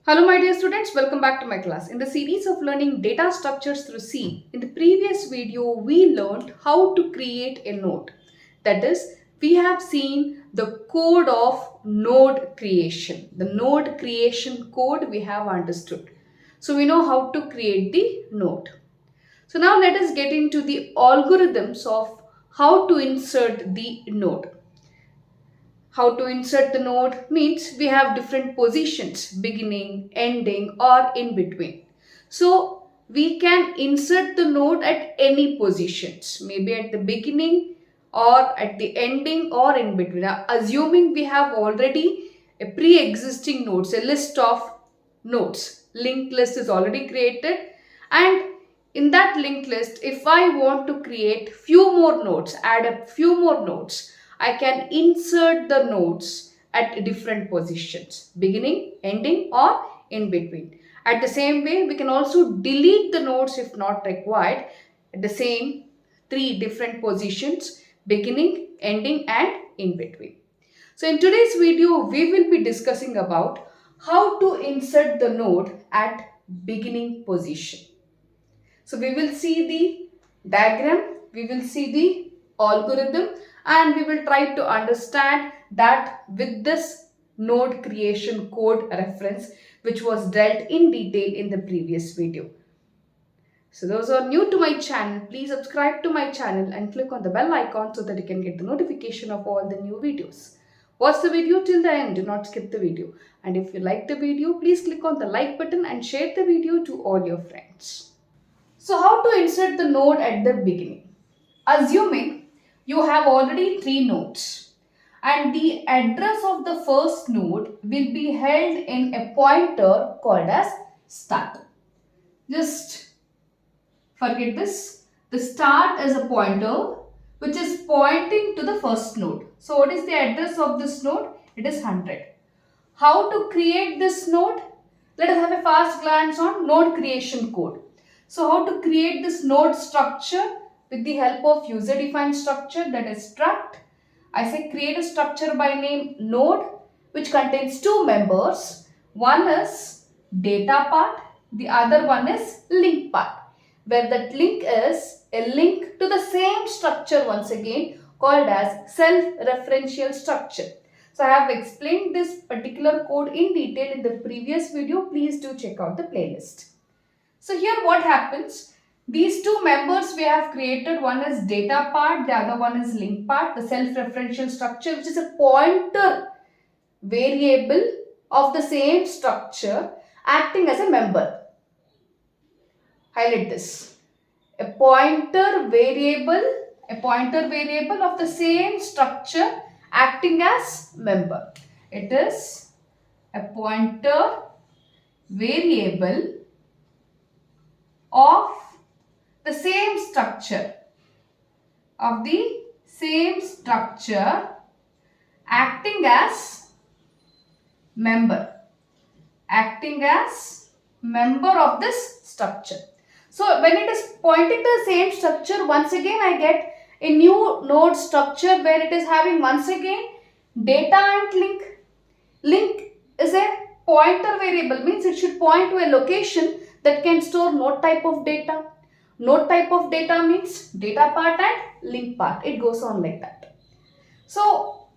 Hello my dear students, welcome back to my class. In the series of learning data structures through C, in the previous video we learned how to create a node. That is, we have seen the code of node creation. The node creation code we have understood. So we know how to create the node. So now let us get into the algorithms of how to insert the node. How to insert the node means we have different positions, beginning, ending or in between. So we can insert the node at any positions, maybe at the beginning or at the ending or in between. Now, assuming we have already a pre-existing nodes, a list of nodes, linked list is already created, and in that linked list, if I want to create few more nodes, add a few more nodes, I can insert the nodes at different positions, beginning, ending or in between. At the same way, we can also delete the nodes if not required at the same three different positions, beginning, ending and in between. So in today's video, we will be discussing about how to insert the node at beginning position. So we will see the diagram, we will see the algorithm and we will try to understand that with this node creation code reference which was dealt in detail in the previous video. So those who are new to my channel, please subscribe to my channel and click on the bell icon so that you can get the notification of all the new videos. Watch the video till the end, do not skip the video. And if you like the video, please click on the like button and share the video to all your friends. So how to insert the node at the beginning? Assuming you have already three nodes and the address of the first node will be held in a pointer called as start. Just forget this. The start is a pointer which is pointing to the first node. So what is the address of this node? It is 100. How to create this node? Let us have a fast glance on node creation code. So how to create this node structure with the help of user defined structure, that is struct. I say create a structure by name node which contains two members. One is data part, the other one is link part, where that link is a link to the same structure once again called as self-referential structure. So I have explained this particular code in detail in the previous video. Please do check out the playlist. So here what happens, these two members we have created, one is data part, the other one is link part, the self-referential structure which is a pointer variable of the same structure acting as a member. Highlight this. A pointer variable of the same structure acting as member. It is a pointer variable of the same structure acting as member of this structure. So when it is pointing to the same structure, once again I get a new node structure where it is having once again data and link. Link is a pointer variable, means it should point to a location that can store node type of data. Node type of data means data part and link part. It goes on like that. So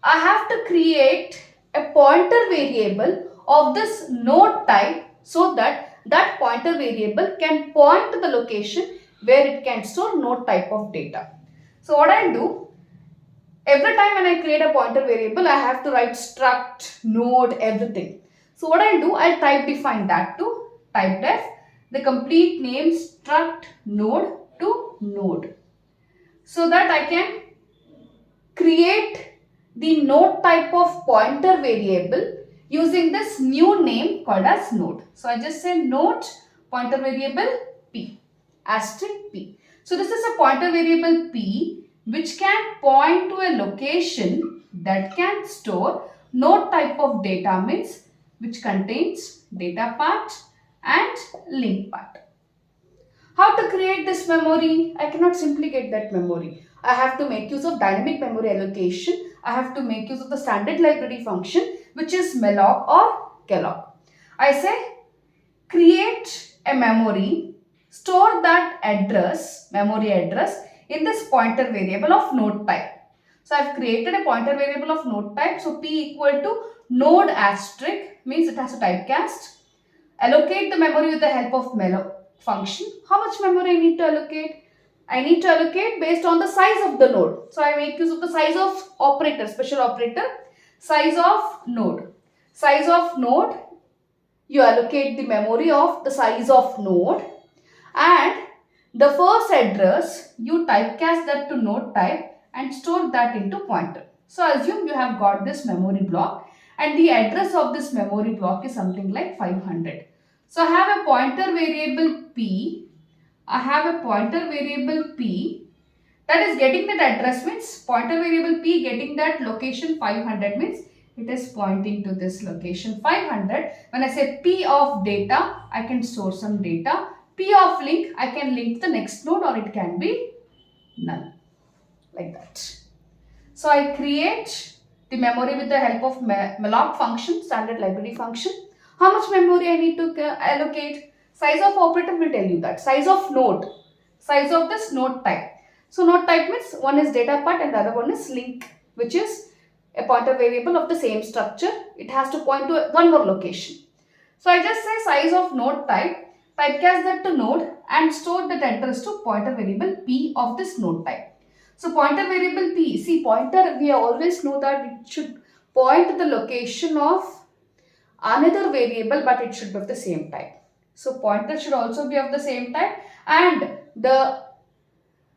I have to create a pointer variable of this node type so that that pointer variable can point to the location where it can store node type of data. So what I'll do, every time when I create a pointer variable, I have to write struct, node, everything. So what I'll do, I'll type define that to type def the complete name struct node to node, so that I can create the node type of pointer variable using this new name called as node. So I just say node pointer variable p asterisk p. So this is a pointer variable p which can point to a location that can store node type of data, means which contains data part and link part. How to create this memory? I cannot simply get that memory. I have to make use of dynamic memory allocation. I have to make use of the standard library function which is malloc or calloc. I say create a memory, store that address, memory address in this pointer variable of node type. So I have created a pointer variable of node type. So P equal to node asterisk means it has a typecast. Allocate the memory with the help of malloc function. How much memory I need to allocate? I need to allocate based on the size of the node. So I make use of the size of operator, special operator, size of node. Size of node, you allocate the memory of the size of node, and the first address you typecast that to node type and store that into pointer. So assume you have got this memory block and the address of this memory block is something like 500. So I have a pointer variable P. I have a pointer variable P that is getting that address means pointer variable P getting that location 500 means it is pointing to this location 500. When I say P of data, I can store some data. P of link, I can link the next node or it can be null, like that. So I create the memory with the help of malloc function, standard library function. How much memory I need to allocate? Size of operator will tell you that. Size of node, size of this node type. So node type means one is data part and the other one is link, which is a pointer variable of the same structure. It has to point to one more location. So I just say size of node type, typecast that to node and store that address to pointer variable P of this node type. So pointer variable P, see pointer, we always know that it should point to the location of another variable, but it should be of the same type. So pointer should also be of the same type and the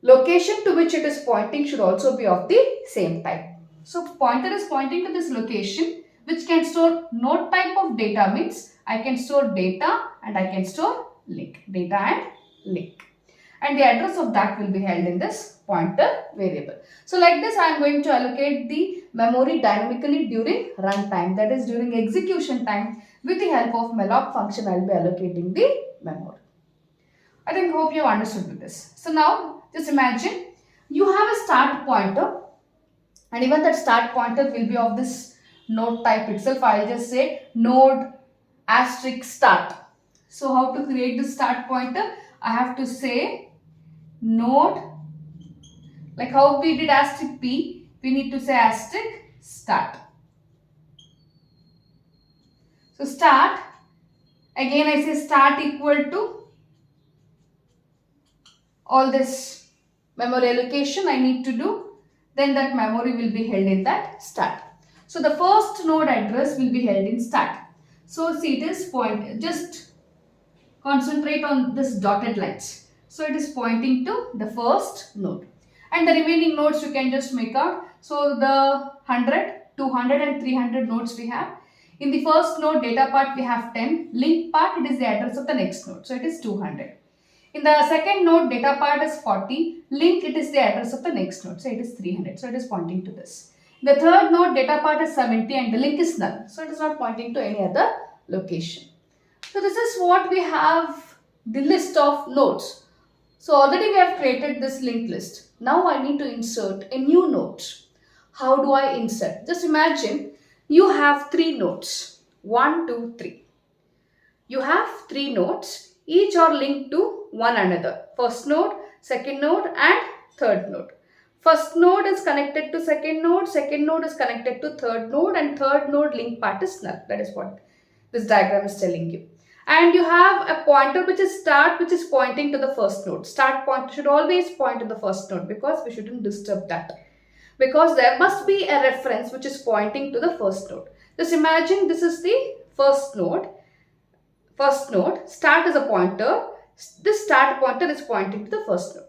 location to which it is pointing should also be of the same type. So pointer is pointing to this location which can store node type of data means I can store data and I can store link, data and link. And the address of that will be held in this pointer variable. So like this I am going to allocate the memory dynamically during runtime, that is during execution time. With the help of malloc function I will be allocating the memory. I hope you have understood with this. So now just imagine you have a start pointer and even that start pointer will be of this node type itself. I will just say node asterisk start. So how to create the start pointer? I have to say node, like how we did asterisk P, we need to say asterisk start. So start, again I say start equal to all this memory allocation I need to do, then that memory will be held in that start. So the first node address will be held in start. So see it is point, just concentrate on this dotted lines. So it is pointing to the first node and the remaining nodes you can just make out. So the 100, 200 and 300 nodes we have. In the first node data part we have 10, link part it is the address of the next node, so it is 200. In the second node data part is 40, link it is the address of the next node, so it is 300, so it is pointing to this. The third node data part is 70 and the link is null, so it is not pointing to any other location. So this is what we have, the list of nodes. So already we have created this linked list. Now I need to insert a new node. How do I insert? Just imagine you have 3 nodes. 1, 2, 3. You have 3 nodes. Each are linked to one another. First node, second node and third node. First node is connected to second node is connected to third node and third node link part is null. That is what this diagram is telling you. And you have a pointer which is start, which is pointing to the first node. Start pointer should always point to the first node because we shouldn't disturb that. Because there must be a reference which is pointing to the first node. Just imagine this is the first node. First node, start is a pointer. This start pointer is pointing to the first node.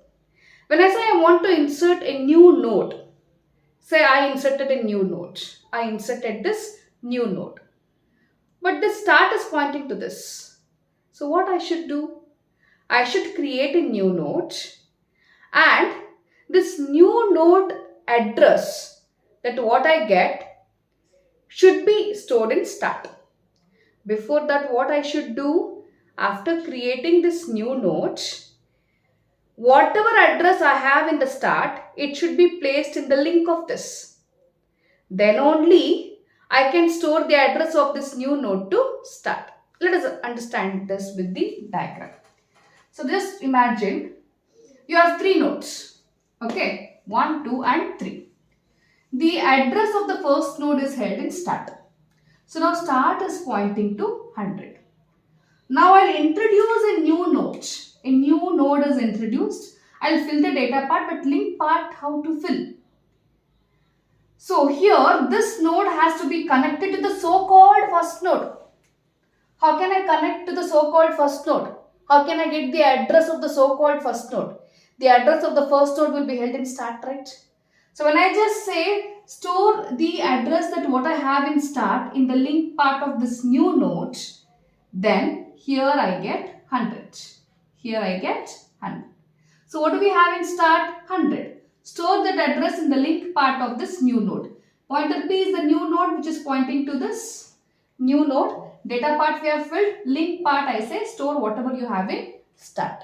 When I say I want to insert a new node, say I inserted a new node. I inserted this new node. But this start is pointing to this. So what I should do? I should create a new node and this new node address, that what I get, should be stored in start. Before that, what I should do? After creating this new node, whatever address I have in the start, it should be placed in the link of this. Then only I can store the address of this new node to start. Let us understand this with the diagram. So just imagine you have three nodes. Okay, 1, 2 and 3. The address of the first node is held in start. So now start is pointing to 100. Now I'll introduce a new node. A new node is introduced. I'll fill the data part, but link part how to fill. So here this node has to be connected to the so-called first node. How can I connect to the so-called first node? How can I get the address of the so-called first node? The address of the first node will be held in start, right? So when I just say store the address that what I have in start in the link part of this new node, then here I get 100. Here I get 100. So what do we have in start? 100. Store that address in the link part of this new node. Pointer P is the new node which is pointing to this new node. Data part we have filled. Link part I say store whatever you have in start.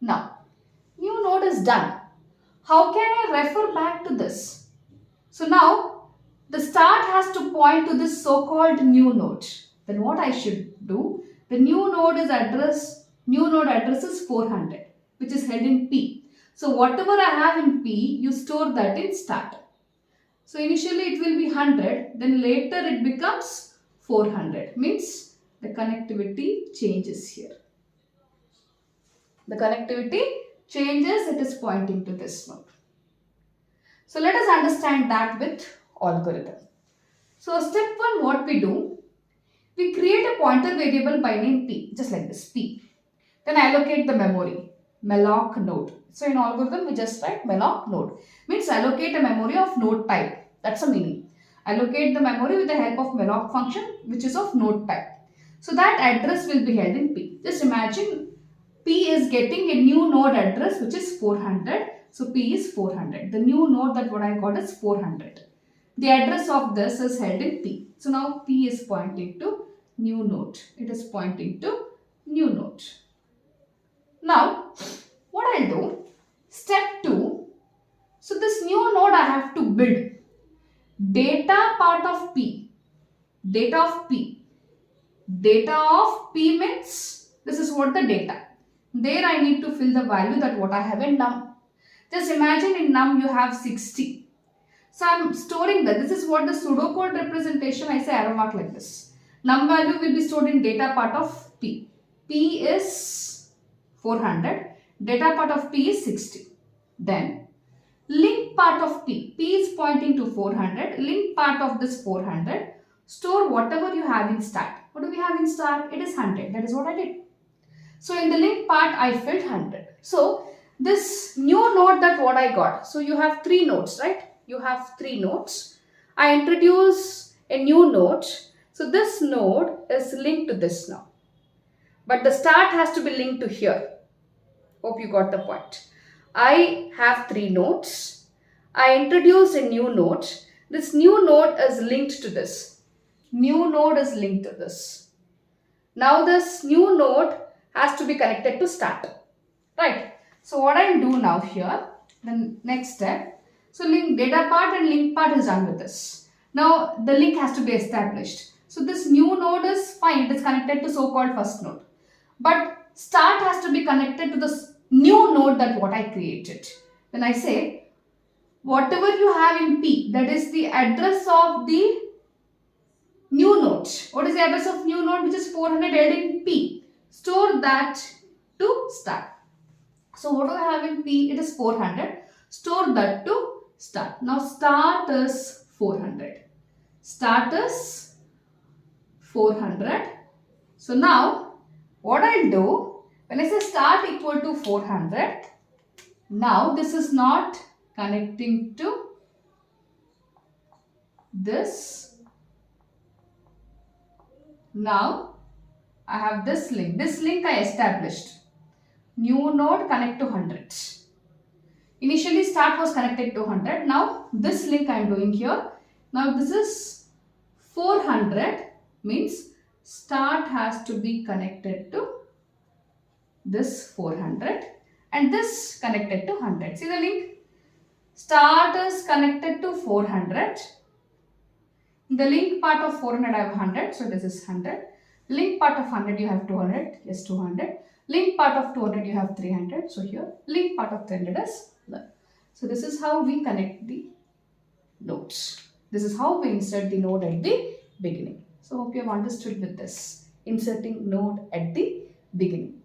Now, new node is done. How can I refer back to this? So now, the start has to point to this so-called new node. Then what I should do? The new node address is 400, which is held in P. So whatever I have in P, you store that in start. So initially it will be 100, then later it becomes 400. Means the connectivity changes here. The connectivity changes, it is pointing to this node. So let us understand that with algorithm. So step 1, what we do? We create a pointer variable by name P, just like this, P. Then allocate the memory, malloc node. So in algorithm, we just write malloc node. Means allocate a memory of node type. That's the meaning. Allocate the memory with the help of malloc function, which is of node type. So that address will be held in P. Just imagine P is getting a new node address, which is 400. So P is 400. The new node that what I got is 400. The address of this is held in P. So now P is pointing to new node. It is pointing to new node. Now, what I'll do, step 2. So this new node I have to build. Data part of P. Data of P. Data of P means this is what the data. There I need to fill the value that what I have in num. Just imagine in num you have 60. So I am storing that. This is what the pseudocode representation, I say arrow mark like this. Num value will be stored in data part of P. P is 400. Data part of P is 60. Then link part of P. P is pointing to 400. Link part of this 400. Store whatever you have in start. What do we have in start? It is 100. That is what I did. So in the link part, I filled 100. So this new node that what I got. So you have 3 nodes, right? You have 3 nodes. I introduce a new node. So this node is linked to this now. But the start has to be linked to here. Hope you got the point. I have 3 nodes. I introduce a new node. This new node is linked to this. New node is linked to this. Now this new node has to be connected to start. Right. So what I'll do now here, the next step. So link data part and link part is done with this. Now the link has to be established. So this new node is fine. It is connected to so-called first node. But start has to be connected to the new node that what I created. Then I say, whatever you have in P, that is the address of the new node. What is the address of new node, which is 400 held in P? Store that to start. So what do I have in P? It is 400. Store that to start. Now start is 400. Start is 400. So now what I'll do, when I say start equal to 400, now this is not connecting to this. Now I have this link. This link I established. New node connect to 100. Initially start was connected to 100. Now this link I am doing here. Now this is 400 means start has to be connected to this 400 and this connected to 100. See the link? Start is connected to 400. In the link part of 400 I have 100. So this is 100. Link part of 100 you have 200, yes 200. Link part of 200 you have 300, so here link part of 300 is 11. So this is how we connect the nodes. This is how we insert the node at the beginning. So hope you have understood with this, inserting node at the beginning.